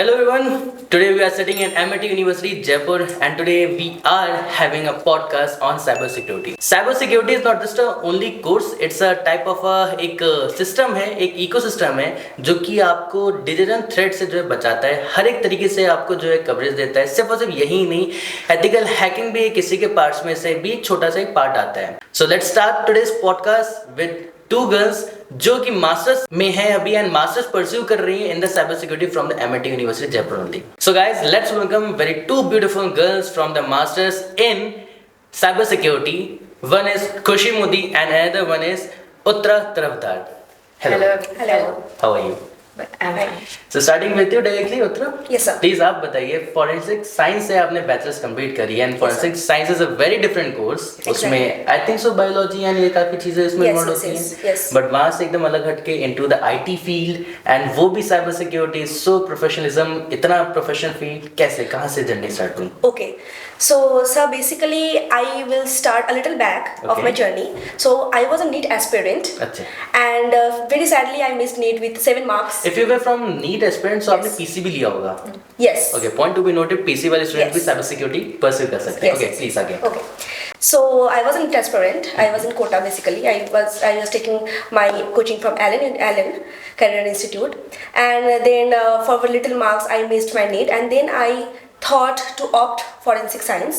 Hello everyone. Today we are sitting in MIT University Jaipur and today we are having a podcast on cybersecurity. Cybersecurity is not just a only course, it's a type of एक system है, एक ecosystem है जो कि आपको digital threat से जो है बचाता है, हर एक तरीके से आपको जो है कवरेज देता है। सिर्फ और सिर्फ यही नहीं, एथिकल हैकिंग भी किसी के पार्ट्स में से भी छोटा सा एक पार्ट आता है। So let's start today's podcast with two girls जो कि मास्टर्स में है अभी एंड मास्टर्स परस्यू कर रही है in the cyber security from the MIT university Jaipur only. So guys let's welcome very two beautiful girls from the masters in cyber security. One is Khushi Modi and another one is Uttara Tarafdar. Hello. How are you? I'm fine. So starting with you directly, Uttra. Yes, sir. Please आप बताइए, forensic science से आपने bachelors complete करी है and forensic science is a very different course. उसमें I think so biology and ये काफी चीजें इसमें इन्वॉल्व होती हैं, बट वहाँ से एकदम अलग हटके into the IT field and वो भी साइबर सिक्योरिटी, सो प्रोफेशनलिज्म, इतना प्रोफेशनल फील्ड कैसे, कहाँ से जर्नी स्टार्ट हुई? Okay. So, sir, basically, I will start a little back of my journey. So, I was a NEET aspirant. अच्छा. And very sadly, I missed NEET with 7 marks. If you were from NEET aspirant, so आपने PC भी लिया होगा? Yes. Okay, point to be noted, PC वाले student भी cyber security pursue कर सकते हैं। Okay, please आगे. Okay. So I was a NEET aspirant. I was in Kota basically. I was taking my coaching from Allen Career Institute, and then for little marks I missed my NEET, and then I thought to opt forensic science.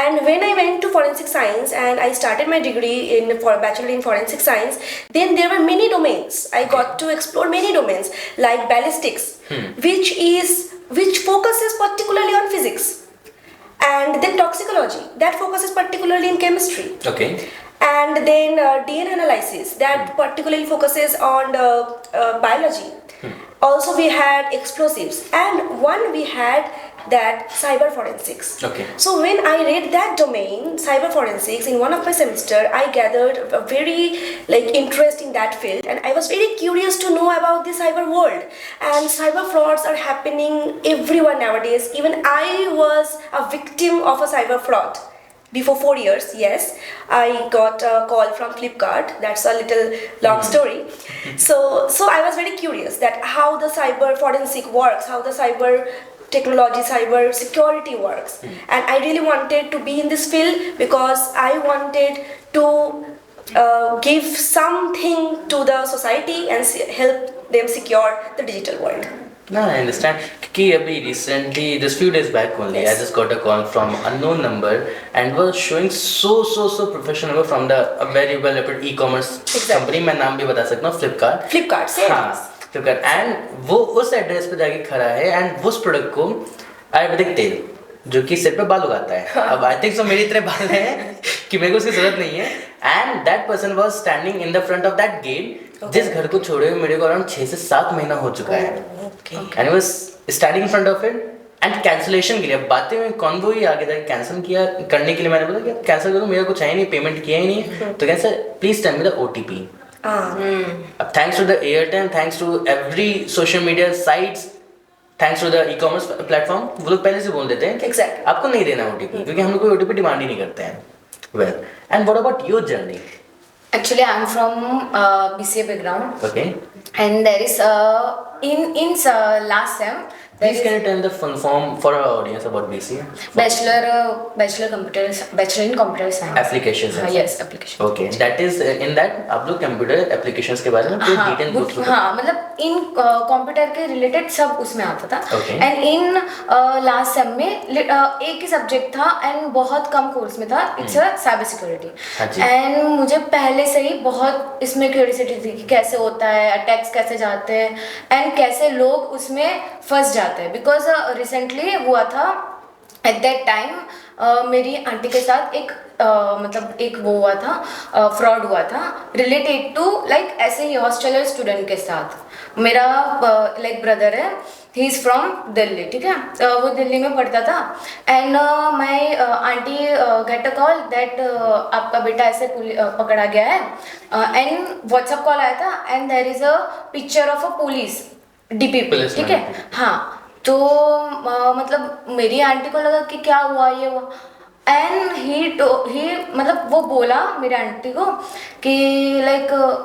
And when I went to forensic science and I started my degree for bachelor in forensic science, then there were many domains. I got to explore many domains like ballistics, which focuses particularly on physics, and then toxicology that focuses particularly in chemistry. Okay. And then DNA analysis that particularly focuses on biology. Also we had explosives, and one we had that cyber forensics. Okay. So when I read that domain, cyber forensics, in one of my semester, I gathered a very interest in that field, and I was very curious to know about the cyber world. And cyber frauds are happening everywhere nowadays. Even I was a victim of a cyber fraud. Before 4 years, yes, I got a call from Flipkart. That's a little long story. So I was very curious that how the cyber forensic works, how the cyber technology, cyber security works, and I really wanted to be in this field because I wanted to give something to the society and help them secure the digital world. No, I understand. कि अभी recently, just few days back only, I just got a call from unknown number and was showing so professional from the a very well reputed e-commerce company. मैं नाम भी बता सकता हूँ, Flipkart. हाँ, Flipkart. And वो उस एड्रेस पे जाके खड़ा है and उस प्रोडक्ट को आयुर्वेदिक तेल जो कि सिर पे बाल उगाता है। अब आई थिंक सो मेरी तरह बाल हैं कि मेरे को उसकी जरूरत नहीं है। And that person was standing in the front of that get. जिस घर को छोड़े हुए मेरे को अराउंड 6 से 7 महीना हो चुका है। And was standing in front of it and cancellation के लिए बातें हुई, कॉन्वो ही आगे जाके कैंसिल किया करने के लिए मैंने बोला कि कैंसिल करो, मेरा कुछ है ही नहीं, पेमेंट किया ही नहीं, तो कैसे please tell me the OTP. अब thanks to the Airtel, thanks to every social media sites, thanks to the e-commerce platform, वो लोग पहले से बोल देते हैं Exactly. आपको नहीं देना ओटीपी क्योंकि हम लोग कोई ओटीपी डिमांड ही नहीं करते हैं। Well, and what about your journey? Actually, I'm from BCA background. Okay. And there is in last sem. Please can you tell the full form for our audience about BCA? Bachelor in computer science. Applications. Yes, application. Okay. That is in that आप लोग computer applications के बारे में कोई detail go through? हाँ, मतलब इन computer के related सब उसमें आता था। Okay. And in last sem में एक ही सब्जेक्ट था एंड बहुत कम कोर्स में था, इट्स साइबर सिक्योरिटी। एंड मुझे पहले से ही बहुत इसमें क्यूरियोसिटी थी कि कैसे होता है, अटैक्स कैसे जाते हैं एंड कैसे लोग उसमें फंस जाते हैं। बिकॉज रिसेंटली हुआ था एट दैट टाइम मेरी आंटी के साथ एक वो हुआ था, फ्रॉड हुआ था रिलेटेड टू ऐसे ही हॉस्टलर स्टूडेंट के साथ। मेरा ब्रदर है, ही इज़ फ्रॉम दिल्ली, ठीक है, वो दिल्ली में पढ़ता था। And my aunty get a call that आपका बेटा ऐसे पकड़ा गया है, एंड व्हाट्सएप कॉल आया था and there is a picture of a police DPP, ठीक है। हाँ, तो मतलब मेरी आंटी को लगा कि क्या हुआ ये हुआ, एंड ही मतलब वो बोला मेरी आंटी को कि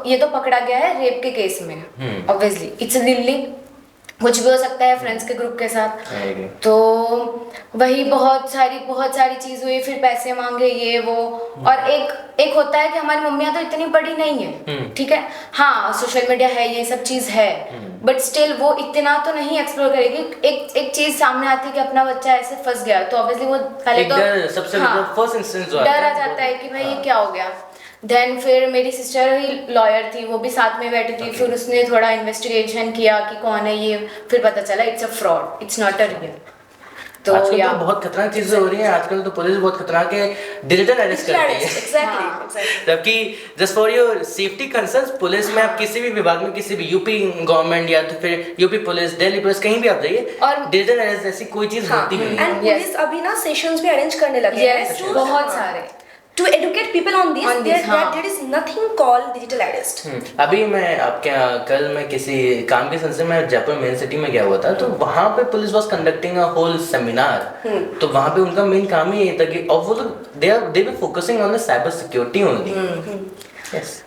ये तो पकड़ा गया है रेप के केस में। ऑब्वियसली इट्स दिल्ली, कुछ भी हो सकता है फ्रेंड्स के ग्रुप के साथ। तो वही बहुत सारी चीज हुई, फिर पैसे मांगे ये वो। और एक होता है कि हमारी मम्मियाँ तो इतनी बड़ी नहीं है, ठीक है, हाँ सोशल मीडिया है, ये सब चीज है, बट स्टिल वो इतना तो नहीं एक्सप्लोर करेगी। एक चीज सामने आती है कि अपना बच्चा ऐसे फंस गया, तो ऑब्वियसली वो पहले तो सबसे फर्स्ट इंस्टेंस डर आ जाता है कि भाई ये क्या हो गया। देन फिर मेरी सिस्टर ही लॉयर थी, वो भी साथ में बैठी थी, फिर उसने थोड़ा इन्वेस्टिगेशन किया कि कौन है ये, फिर पता चला it's a fraud, it's not a real. तो आजकल तो बहुत खतरनाक चीजें हो रही हैं, आजकल तो पुलिस बहुत खतरनाक है, डिजिटल अरेस्ट करती है। एग्जैक्टली। जबकि just for your safety concerns police में आप किसी भी विभाग में, किसी भी यूपी गवर्नमेंट या तो फिर यूपी पुलिस, दिल्ली पुलिस, कहीं भी आप जाइए और डिजिटल अरेस्ट जैसी कोई चीज होती नहीं है। एंड पुलिस अभी ना सेशंस भी अरेंज करने लगे हैं, बहुत सारे, to educate people on this, that there is nothing called digital arrest. अभी मैं आपके कल मैं किसी काम के सिलसिले में जयपुर मेन सिटी में गया हुआ था, तो वहाँ पे police was conducting a whole seminar. तो वहाँ पे उनका मेन काम ही ये था कि और वो लोग they were focusing on the cyber security only.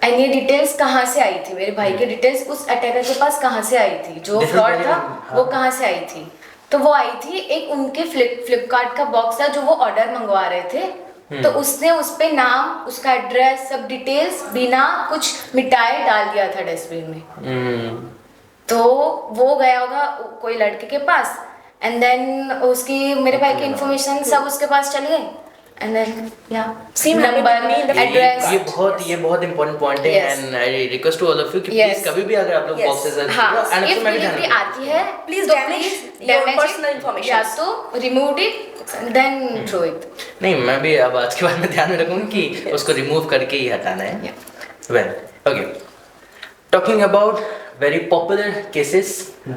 And ये डिटेल्स कहाँ से आई थी, मेरे भाई के डिटेल्स उस अटैकर के पास कहाँ से आई थी, जो फ्रॉड था वो कहाँ से आई थी? तो वो आई थी एक उनके फ्लिपकार्ट का बॉक्स था जो वो ऑर्डर मंगवा रहे थे, तो उसने उस पे नाम, उसका एड्रेस, सब डिटेल्स बिना कुछ मिटाए डाल दिया था डस्टबिन में। तो वो गया होगा कोई लड़के के पास, एंड देन उसकी मेरे भाई की इन्फॉर्मेशन सब उसके पास चल गई, एंड देन या सिम नंबर, एड्रेस। ये बहुत इंपॉर्टेंट पॉइंट है, and I request to all of you कि प्लीज कभी भी अगर आप लोग बॉक्सेस इफ डिलीवरी आती है please damage your personal information, या तो remove it then throw it. नहीं, मैं भी अब आज के बाद में ध्यान में रखूंगा कि उसको रिमूव करके ही हटाना है। Well okay, talking about very popular cases,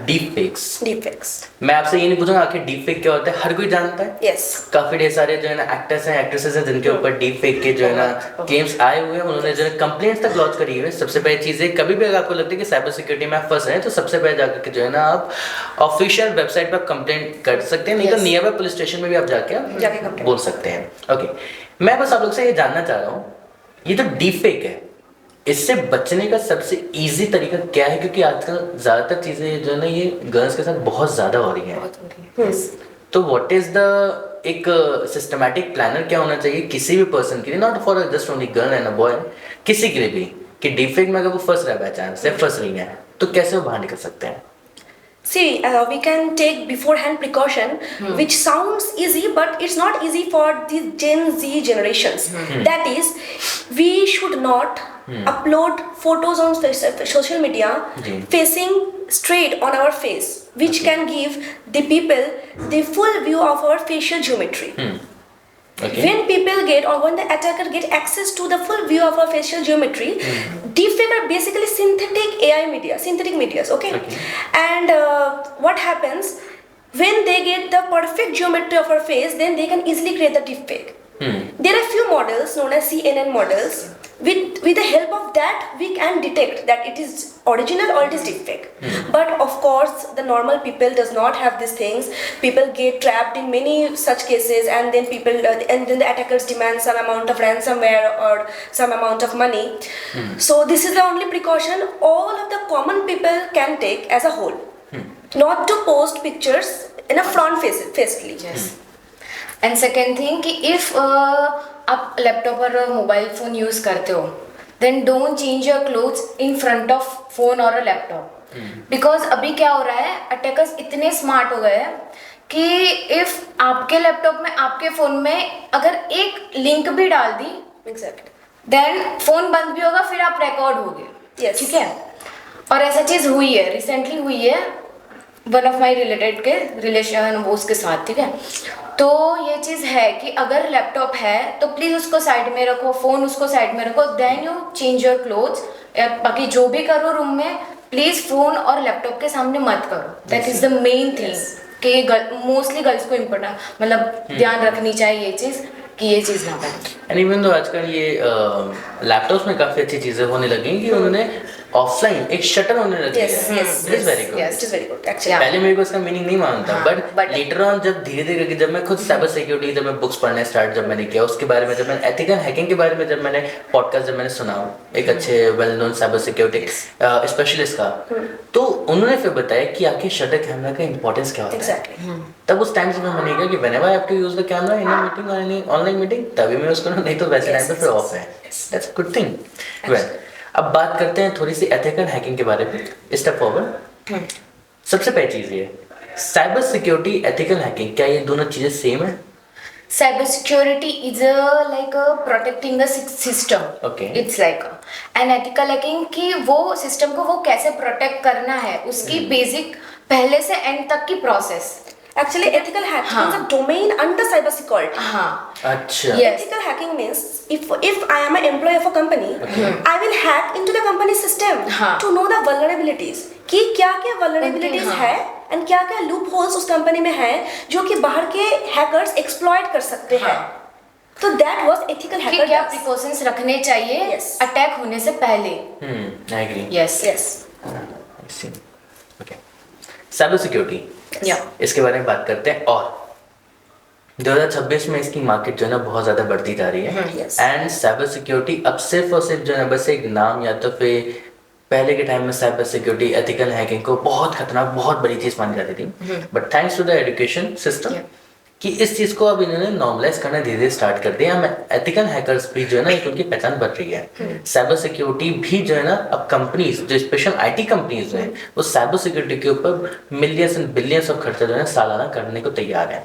deepfakes. मैं आपसे ये नहीं पूछूंगा आखिर डीपफेक क्या होता है, हर कोई जानता है। यस। काफी ढेर सारे जो है ना एक्टर्स हैं, एक्ट्रेसेस हैं जिनके ऊपर डीपफेक के जो है ना क्लेम्स आए हुए हैं, उन्होंने जो है कंप्लेंट्स तक लॉन्च करी हुई है। सबसे पहली चीज़ है, कभी भी अगर आपको लगता है कि साइबर सिक्योरिटी में आप फंस रहे हैं, तो सबसे पहले जाकर के जो है ना आप ऑफिशियल वेबसाइट पर आप कंप्लेंट कर सकते हैं, नहीं तो नियर बाय पुलिस स्टेशन में भी आप जाके बोल सकते हैं। ओके, मैं बस आप लोग से ये जानना चाह रहा हूँ, ये जो डीपफेक है इससे बचने का सबसे इजी तरीका क्या है? क्योंकि आजकल ज्यादातर चीजें जो है ना ये गर्ल्स के साथ बहुत ज्यादा हो रही हैं। तो व्हाट इज द एक सिस्टमैटिक प्लानर क्या होना चाहिए किसी भी पर्सन के लिए, not for just only girl and a boy, किसी के लिए भी, कि डीपफेक में अगर वो फंस रहा है, बाय चांस से फंस रही है, तो कैसे वो बाहर निकल सकते हैं? See, we can take beforehand precaution, which sounds easy, but it's not easy for the Gen Z generations. That is, we should not upload photos on social media facing straight on our face, which can give the people the full view of our facial geometry. When people get, or when the attacker get access to the full view of our facial geometry, deepfake are basically synthetic AI media, synthetic medias, okay? And what happens when they get the perfect geometry of our face, then they can easily create the deepfake. There are few models known as CNN models. With the help of that, we can detect that it is original or it is deepfake. But of course, the normal people does not have these things. People get trapped in many such cases, and then and then the attackers demand some amount of ransomware or some amount of money. So this is the only precaution all of the common people can take as a whole, not to post pictures in a front facely. Yes. And second thing कि if आप laptop और mobile phone use करते हो, then don't change your clothes in front of phone और a laptop, because अभी क्या हो रहा है, अटैकर्स इतने स्मार्ट हो गए हैं कि इफ़ आपके लैपटॉप में, आपके फ़ोन में अगर एक लिंक भी डाल दी, देन फ़ोन बंद भी होगा, फिर आप रिकॉर्ड होगे। ठीक है, और ऐसा चीज़ हुई है, रिसेंटली हुई है वन ऑफ माई रिलेटेड के रिलेशन वो उसके साथ। ठीक है, तो ये चीज़ है कि अगर लैपटॉप है तो प्लीज़ उसको साइड में रखो, फ़ोन उसको साइड में रखो, then you change your clothes. बाकी जो भी करो रूम में, प्लीज़ फ़ोन और लैपटॉप के सामने मत करो। That is the main thing कि मोस्टली गर्ल्स को इम्पोर्टेंट, मतलब ध्यान रखनी चाहिए ये चीज़ कि ये चीज़ ना बने। एंड इवन तो आजकल ये लैपटॉप्स में काफ़ी अच्छी चीज़ें होने लगी कि उन्होंने ऑफलाइन एक शटर होने लगी Yes, है. yes, It is very good. yes. It is very good actually. पहले मेरे को इसका मीनिंग नहीं मालूम था, हाँ, बट but- लेटर ऑन जब धीरे धीरे जब मैं खुद साइबर सिक्योरिटी जब मैं बुक्स पढ़ने स्टार्ट जब मैंने किया उसके बारे में, जब मैंने एथिकल हैकिंग के बारे में जब मैंने पॉडकास्ट जब मैंने सुना एक अच्छे well known cyber security specialist का, तो उन्होंने फिर बताया कि आपके शटर कैमरा का इंपॉर्टेंस क्या होता है. Exactly. तब उस टाइम से मैंने कहा कि whenever I have to use the camera in a meeting और इन ऑनलाइन मीटिंग तभी मैं उसको, नहीं तो वैसे टाइम पे फिर ऑफ है. That's a good thing. Well, अब बात करते हैं थोड़ी सी एथिकल हैकिंग के बारे में. Step forward. सबसे पहली चीज ये साइबर सिक्योरिटी एथिकल हैकिंग, क्या ये दोनों चीजें सेम है? Cyber security is like protecting the system. Okay. It's like and ethical hacking कि वो सिस्टम को वो कैसे प्रोटेक्ट करना है उसकी बेसिक पहले से एंड तक की प्रोसेस. Actually, ethical hacking हाँ. is a domain under cybersecurity. हाँ. अच्छा. Yes. Ethical hacking means if I am an employee of a company, I will hack into the company system हाँ. to know the vulnerabilities. कि क्या-क्या vulnerabilities हाँ. है and क्या-क्या loopholes उस company में है जो कि बाहर के hackers exploit कर सकते हैं. तो that was ethical कि hacker क्या does. प्रिकॉशंस रखने चाहिए Yes. अटैक होने से पहले. I agree. Yes. Yes. Okay. Cyber security, Yeah. इसके बारे में बात करते हैं. और 2026 में इसकी मार्केट जो है ना बहुत ज़्यादा बढ़ती जा रही है. Yes. एंड साइबर सिक्योरिटी अब सिर्फ और सिर्फ जो है ना बस एक नाम, या तो फिर पहले के टाइम में साइबर सिक्योरिटी एथिकल हैकिंग को बहुत खतरनाक बहुत बड़ी चीज़ मानी जाती थी, but thanks to the education system Yeah. कि इस चीज़ को अब इन्होंने नॉर्मलाइज करना धीरे धीरे स्टार्ट कर दिया. एथिकल हैकर्स भी जो है ना एक उनकी पहचान बढ़ रही है. साइबर सिक्योरिटी भी जो है ना अब कंपनीज जो स्पेशल आईटी कंपनीज हैं वो साइबर सिक्योरिटी के ऊपर मिलियंस एंड बिलियंस ऑफ खर्चा जो है सालाना करने को तैयार है.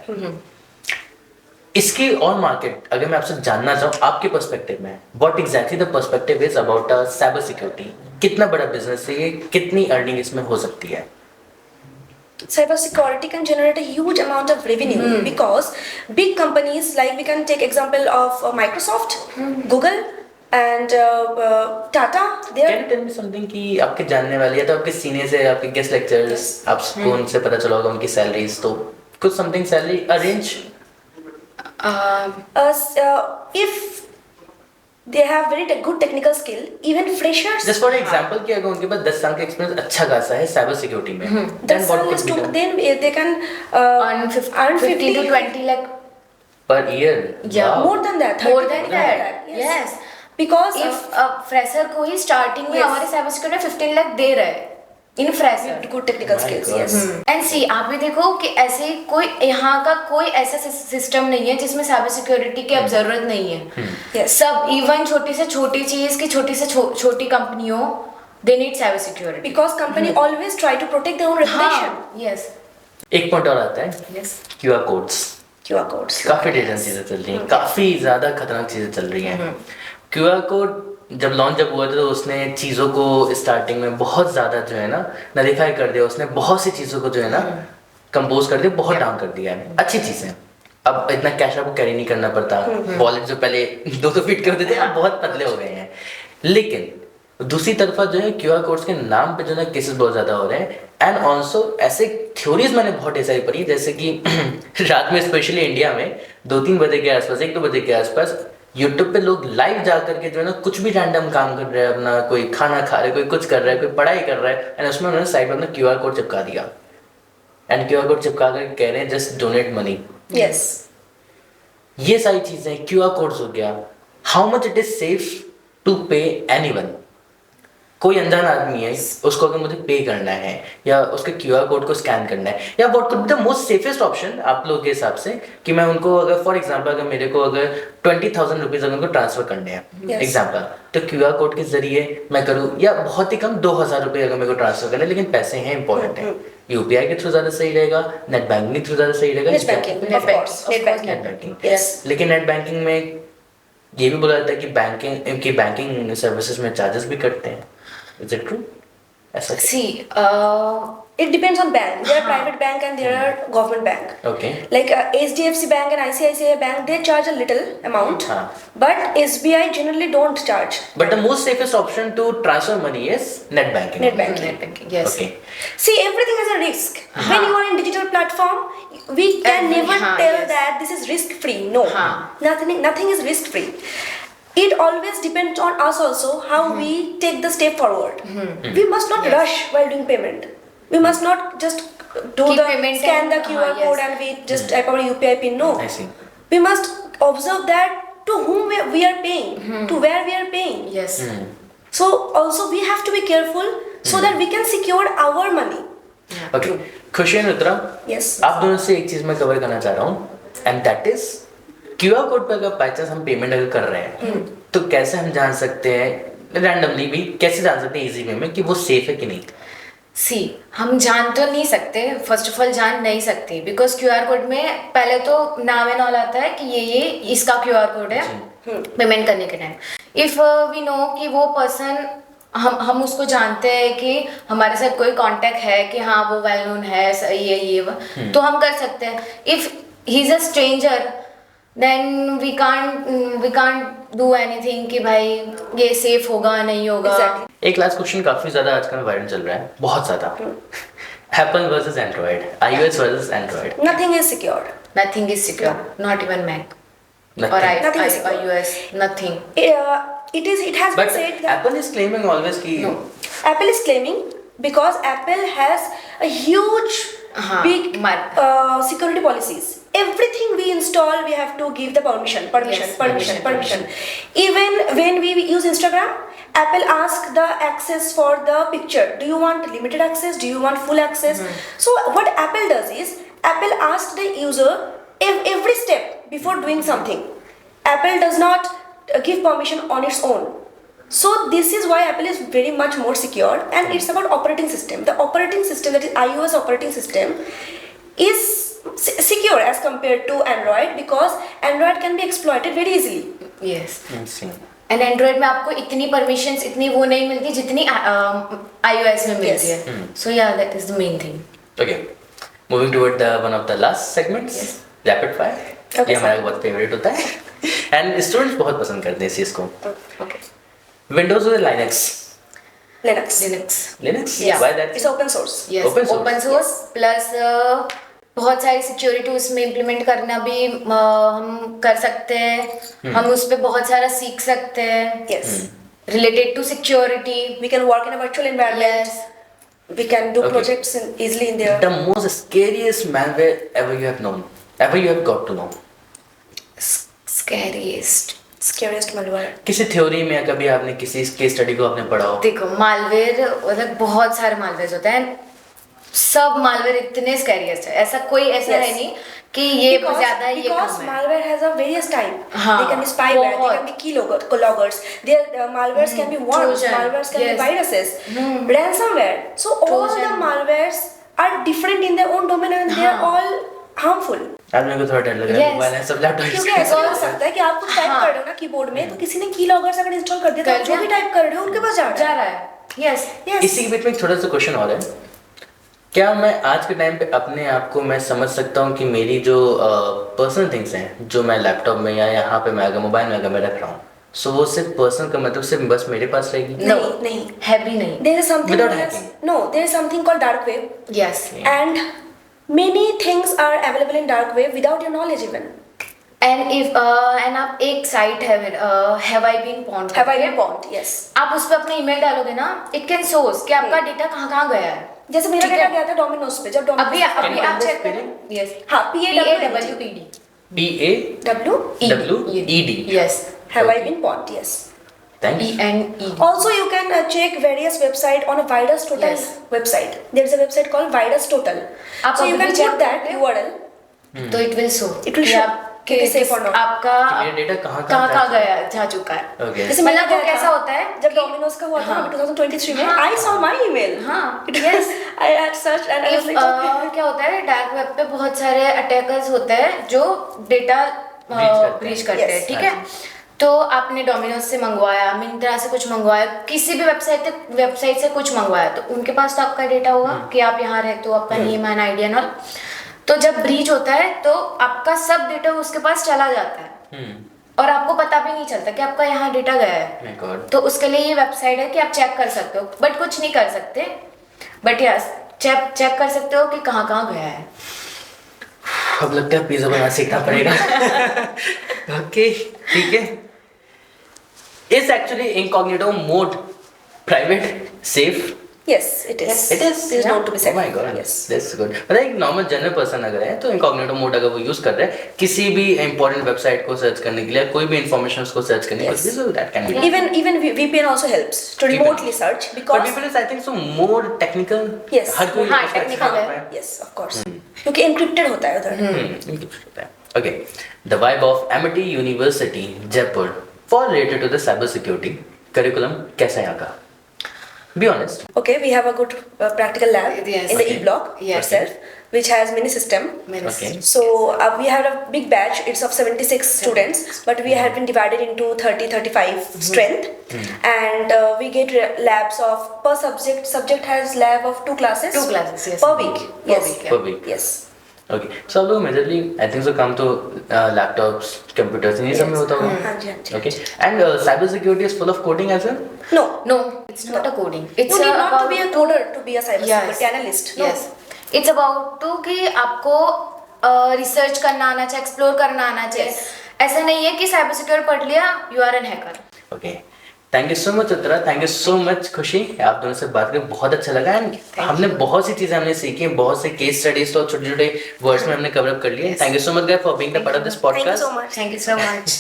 इसकी और मार्केट अगर मैं आपसे जानना चाहूँ आपके पर्सपेक्टिव में, what exactly the perspective is about cyber security, कितना बड़ा बिजनेस है ये, कितनी अर्निंग इसमें हो सकती है? Cybersecurity can generate a huge amount of revenue because big companies like we can take example of Microsoft, Google and Tata. They can are you tell me something कि आपके जानने वाले या तो आपके सीनियर्स है, आपके गेस्ट लेक्चरर्स, आपको उनसे पता चला होगा उनकी सैलरीज, तो कुछ something salary arrange. if they have very good technical skill, even freshers. Just for example कि अगर उनके पास 10 साल का एक्सपीरियंस अच्छा खासा है साइबर सिक्योरिटी में, That sum is too, then they can earn earn 50 to 20 lakh. Per year. Yeah. more than that. More 30 than than that. Yes. Yes. Because If fresher को ही स्टार्टिंग में Yes. हमारे cyber security 15 lakh दे रहे हैं in fresher. good technical My skills. God. Yes. And see आप भी देखो कि ऐसे कोई यहाँ का कोई ऐसा सिस्टम नहीं है जिसमें साइबर सिक्योरिटी की अब जरूरत नहीं है. Yes. सब इवन छोटी से छोटी चीज की छोटी से छोटी कंपनियों they need cyber security. Because company always try to protect their own reputation. हाँ. यस. एक पॉइंट और आता है, yes. QR codes. QR codes. काफी डेंजर चीजें चल रही हैं, काफी ज्यादा खतरनाक चीजें चल रही हैं. क्यूआर कोड जब लॉन्च हुआ था तो उसने चीज़ों को स्टार्टिंग में बहुत ज़्यादा जो है ना नलीफाई कर दिया, उसने बहुत सी चीज़ों को जो है ना कंपोज कर दिया, बहुत डाउन कर दिया है. अच्छी चीज़ है, अब इतना कैश आपको कैरी नहीं करना पड़ता. वॉलेट जो पहले 200 फीट करते थे अब बहुत पतले हो गए हैं. लेकिन दूसरी तरफा जो है क्यूआर कोड्स के नाम पे जो है केसेस बहुत ज़्यादा हो रहे हैं. एंड ऑल्सो ऐसे थ्योरीज मैंने बहुत ढेर सारी पढ़ी, जैसे कि रात में स्पेशली इंडिया में 2-3 बजे के आसपास, 1-2 बजे के आसपास यूट्यूब पे लोग लाइव जा करके जो है ना कुछ भी रैंडम काम कर रहे हैं, अपना कोई खाना खा रहे हैं, कोई कुछ कर रहा है, कोई पढ़ाई कर रहा है, एंड उसमें उन्होंने साइड में अपना क्यूआर कोड चिपका दिया. एंड क्यूआर कोड चिपका कर कह रहे हैं जस्ट डोनेट मनी. Yes. ये सारी चीजें क्यूआर कोड्स हो गया. How much it is safe to pay anyone. कोई अनजान आदमी है, उसको अगर मुझे पे करना है या उसके क्यूआर कोड को स्कैन करना है, या what could be the most safest option आप लोगों के हिसाब से कि मैं उनको अगर फॉर एग्जांपल अगर मेरे को अगर 20,000 रुपीज अगर उनको ट्रांसफर करने हैं Yes. एग्जांपल, तो क्यूआर कोड के जरिए मैं करूँ, या बहुत ही कम 2,000 रुपये अगर मेरे को ट्रांसफर करना है लेकिन पैसे हैं इंपॉर्टेंट है, यूपीआई के थ्रू ज़्यादा सही रहेगा, नेट बैंकिंग के थ्रू ज़्यादा सही रहेगा, Net banking, of course. Net banking. Net banking. Yes. लेकिन नेट बैंकिंग में ये भी बोला जाता है कि बैंकिंग सर्विसेज में चार्जेस भी कटते हैं. Is it true? ऐसा क्या? सी It depends on bank. There are private bank and there are government bank. Okay. Like HDFC Bank and ICICI Bank, they charge a little amount, हाँ. but SBI generally don't charge. But the most safest option to transfer money is net banking. Net banking. Net banking. Yes. Okay. See, everything has a risk. When you are in digital platform, we can never हाँ, tell yes. that this is risk free. No, हाँ. nothing is risk free. it always depends on us also how we take the step forward. We must not rush while doing payment. We must not just do Keep the payment scan and- the QR yes. code and we just type our UPI pin. No, I see. we must observe that to whom we are paying, to where we are paying. Yes. So also we have to be careful so that we can secure our money. Okay, खुशी and Rudra, Yes. आप दोनों से एक चीज मैं cover करना चाह रहा हूँ, and that is QR code पे अगर बाई चांस हम पेमेंट अगर कर रहे हैं तो कैसे हम जान सकते हैं, रैंडमली भी कैसे जान सकते हैं इजी वे में कि वो सेफ है कि नहीं? सी हम जान तो नहीं सकते, फर्स्ट ऑफ ऑल जान नहीं सकते, बिकॉज क्यूआर कोड में पहले तो नाम एंड ऑल आता है कि ये इसका क्यूआर कोड है पेमेंट करने के टाइम. इफ वी नो कि वो पर्सन हम उसको जानते हैं कि हमारे साथ कोई कांटेक्ट है कि हाँ वो वेल नोन है ये वो, तो हम कर सकते हैं. If he is a stranger then we can't do anything कि भाई ये सेफ होगा नहीं होगा. Exactly. एक लास्ट क्वेश्चन काफी ज्यादा आजकल वायरल चल रहा है, बहुत ज्यादा. Apple versus Android, iOS versus Android. Nothing is secured. Nothing is secure, not even Mac or Nothing is secure. iOS, nothing. It has been but said that Apple is claiming always कि Apple is claiming because Apple has a huge big security policies. Everything we install, we have to give the permission. Yes, Permission. Even when we use Instagram, Apple asks the access for the picture. Do you want limited access? Do you want full access? So what Apple does is, Apple asks the user every step before doing something. Apple does not give permission on its own. So this is why Apple is very much more secure, and it's about operating system. The operating system, that is iOS operating system, is secure as compared to Android, because Android can be exploited very easily. Yes. And Android में आपको इतनी permissions इतनी वो नहीं मिलती जितनी iOS में मिलती है. सो या that is the main thing. Okay, moving toward the one of the last segments, rapid fire. Okay, ये हमारा बहुत फेवरेट होता है एंड स्टूडेंट्स बहुत पसंद करते हैं इस चीज को. Okay. विंडोज और Linux? Linux. Linux, Yeah. Why that? It's open source. Yes Open source. Open source plus बहुत सारी सिक्योरिटी उसमें इम्प्लीमेंट करना भी हम कर सकते हैं. हम उस पर बहुत सारा सीख सकते हैं Yes. Related to security. We can work in a virtual environment. Yes. We can do Okay. projects easily in there. The most scariest malware ever you have known, ever you have got to know? स्कैरिएस्ट. Scariest malware. किसी theory में या कभी आपने किसी case study को आपने पढ़ा हो? देखो मालवेयर मतलब बहुत सारे मालवेयर होते हैं. सब मालवेयर इतने स्कैरियस्ट है, ऐसा कोई ऐसा Yes. है नहीं कि ये ज्यादा है ये because कम है. malware has a various type. हाँ, They can be spyware, they बहुत. can be keyloggers. Their malwares can be worms, Trojan, malwares can yes. be viruses, ransomware. So all the Trojan. malwares are different in their own domain and they are हाँ. all harmful. आज मेरे को थोड़ा डर लग रहा है, Yes. Mobile है सब लैपटॉप क्योंकि ऐसा हो सकता है कि आप कुछ टाइप हाँ. कर रहे हो ना कीबोर्ड में, तो किसी ने कीलॉगर्स अगर इंस्टॉल कर दिया तो कर आप जो भी दिया. टाइप कर रहे हो उनके पास जा जा रहा है. रहा है. यस. Yes. इसी के बीच में एक छोटा सा क्वेश्चन और है, क्या मैं आज के टाइम पे अपने आप को मैं समझ सकता हूँ कि मेरी जो पर्सनल थिंग्स हैं जो मैं लैपटॉप में या यहाँ पे मैं अगर मोबाइल में अगर मैं रख रहा हूँ, सो वो सिर्फ पर्सनल का मतलब सिर्फ बस मेरे पास रहेगी? नहीं. है भी नहीं. There is something Without known as- hacking. No, there is something called dark web. Yes. And many things are available in dark web without your knowledge even. And if and आप एक साइट है have I been pwned. Have I been bond? Yes. आप उस पे अपना email डालोगे ना, it can source कि आपका डेटा कहाँ गया है. जैसे मेरा ठीक डेटा है. गया था डोमिनोज पे, जब डोमिनोज अभी Can you आप convert चेक करें. spelling? यस. हाँ, PAWPD. PAWED. Yes. have I been bond? Yes. Thanks. ENE. Also, you can check various website on a Virus Total Yes. website. There is a website called Virus Total. आप So you अभी can check put that करते हैं? URL. तो it will show. It will show कि it is safe or not. आपका कि मेरा data कहाँ कहाँ जा गया जा चुका है. Okay. जैसे मेरा मतलब वो गया कैसा था, होता है जब कि- डोमिनोज का हुआ था हाँ. 2023 में, हाँ. I saw my email. हाँ. It Yes. was, I had searched and I was If, like, okay. क्या होता है डार्क वेब पे बहुत सारे अटैकर्स होते हैं जो डेटा ब्रीच करते हैं. Yes. ठीक है. तो आपने डोमिनोज से मंगवाया, मिंत्रा से कुछ मंगवाया, किसी भी वेबसाइट से कुछ मंगवाया, तो उनके पास तो आपका डेटा होगा कि आप यहाँ रहते हो, आपका name and ID and all. तो जब ब्रीच होता है तो आपका सब डेटा उसके पास चला जाता है और आपको पता भी नहीं चलता कि आपका यहाँ डेटा गया है. My God. तो उसके लिए ये वेबसाइट है कि आप चेक कर सकते हो, बट कुछ नहीं कर सकते. बट यस चेक कर सकते हो कि कहाँ गया है. अब लगता है पिज्जा बनाना सीखना पड़ेगा. ओके, ठीक है. Is actually incognito mode private, safe? Yes, it is. It is. It is known to be Oh safe. my god. Yes. That's good. मतलब एक नॉर्मल जनरल पर्सन अगर है तो इनकॉग्निटो मोड अगर वो यूज कर रहे हैं किसी भी इंपॉर्टेंट वेबसाइट को सर्च करने के लिए, कोई भी इंफॉर्मेशन को सर्च करने के लिए, so that can be. Even VPN also helps to remotely search But because people is I think so more technical. Yes. हर कोई हाँ, उसका technical अच्छा है। होता है। yes, of course. क्योंकि encrypted होता है उधर. Encrypted होता है. Okay. The vibe of Amity University, Jaipur, for related to the cyber security curriculum कैसा है यहाँ का? Be honest. Okay, we have a good practical lab Yes. in the Okay. E block Yes. itself, which has mini system. Okay. So we had a big batch. It's of 76 students, but we have been divided into 30-35 strength, and we get labs of per subject. Subject has lab of 2 classes. 2 classes, yes. Per week. Per Yes. week, Per week. Yes. Okay. So आप लोग majorly I think so come to laptops, computers ये सब में होता होगा. हाँ जी, हाँ जी. Okay. And cyber security is full of coding as well. No. No, it's not a coding. It's You need not about to be a coder to be a cyber Yes. security analyst. No. Yes. It's about to कि आपको research करना आना चाहिए, explore करना आना चाहिए. ऐसा नहीं है कि साइबर सिक्योर पढ़ लिया, you are an hacker. Okay. Thank you so much Uttara, thank you so much खुशी, आप दोनों से बात करके बहुत अच्छा लगा एंड हमने बहुत सी चीजें हमने सीखी, बहुत से केस स्टडीज तो छोटे छोटे वर्ड्स में हमने कवर अप कर लिए. Thank you so much guys for being the part of this Thank you podcast. so much. Thank you so much.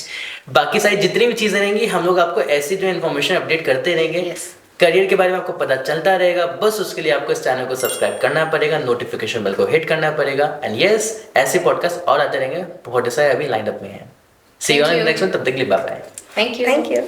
बाकी सारी जितनी भी चीजें रहेंगी हम लोग आपको ऐसी जो इन्फॉर्मेशन अपडेट करते रहेंगे. Yes. करियर के बारे में आपको पता चलता रहेगा, बस उसके लिए आपको इस चैनल को सब्सक्राइब करना पड़ेगा, नोटिफिकेशन बेल को हिट करना पड़ेगा एंड यस ऐसे पॉडकास्ट और आते रहेंगे. बहुत सारे अभी लाइन अप में हैं. See you on next one, तब तक के लिए bye bye. Thank you. Thank you.